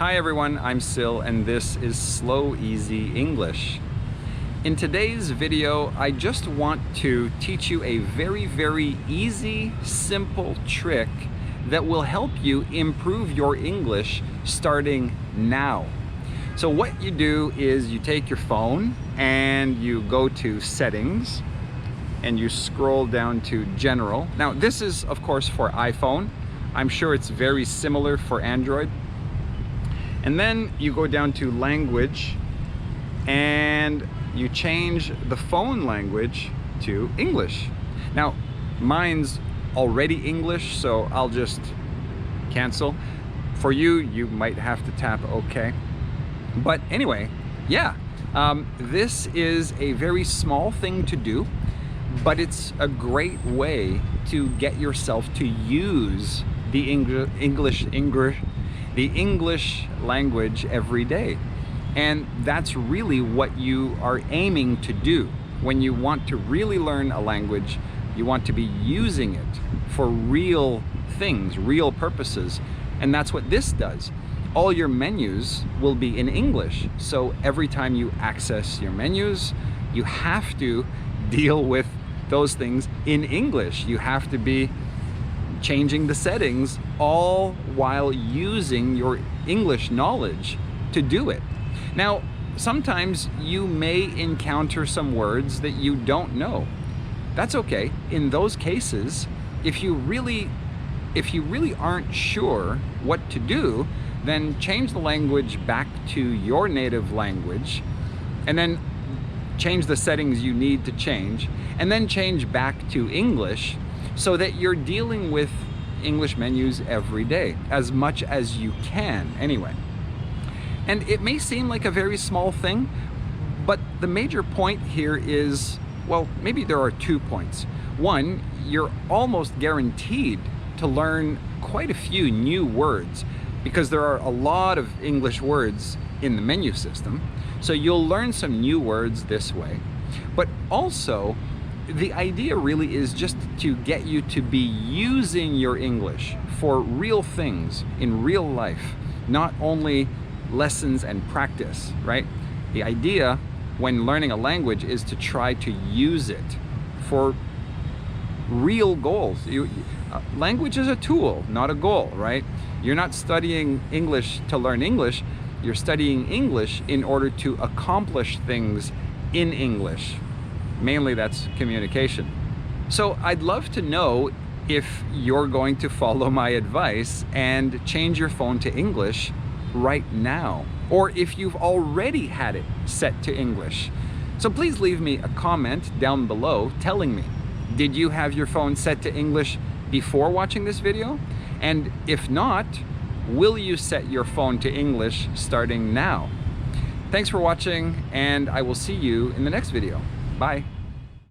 Hi everyone, I'm Sil and this is Slow Easy English. In today's video, I just want to teach you a very easy, simple trick that will help you improve your English starting now. So what you do is you take your phone and you go to Settings and you scroll down to General. Now this is of course for iPhone. I'm sure it's very similar for Android. And then you go down to Language and you change the phone language to English. Now mine's already English, so I'll just cancel. For you, you might have to tap OK. But anyway, yeah, this is a very small thing to do, but it's a great way to get yourself to use the English language every day. And that's really what you are aiming to do. When you want to really learn a language, you want to be using it for real things, real purposes. And that's what this does. All your menus will be in English. So every time you access your menus, you have to deal with those things in English. You have to be changing the settings all while using your English knowledge to do it. Now, sometimes you may encounter some words that you don't know. That's okay. In those cases, if you really aren't sure what to do, then change the language back to your native language and then change the settings you need to change and then change back to English, so that you're dealing with English menus every day, as much as you can anyway. And it may seem like a very small thing, but the major point here is, well, maybe there are 2 points. One, you're almost guaranteed to learn quite a few new words because there are a lot of English words in the menu system. So you'll learn some new words this way. But also, the idea really is just to get you to be using your English for real things in real life, not only lessons and practice, right? The idea when learning a language is to try to use it for real goals. Language is a tool, not a goal, right? You're not studying English to learn English. You're studying English in order to accomplish things in English. Mainly that's communication. So I'd love to know if you're going to follow my advice and change your phone to English right now, or if you've already had it set to English. So please leave me a comment down below telling me, did you have your phone set to English before watching this video? And if not, will you set your phone to English starting now? Thanks for watching, and I will see you in the next video. Bye.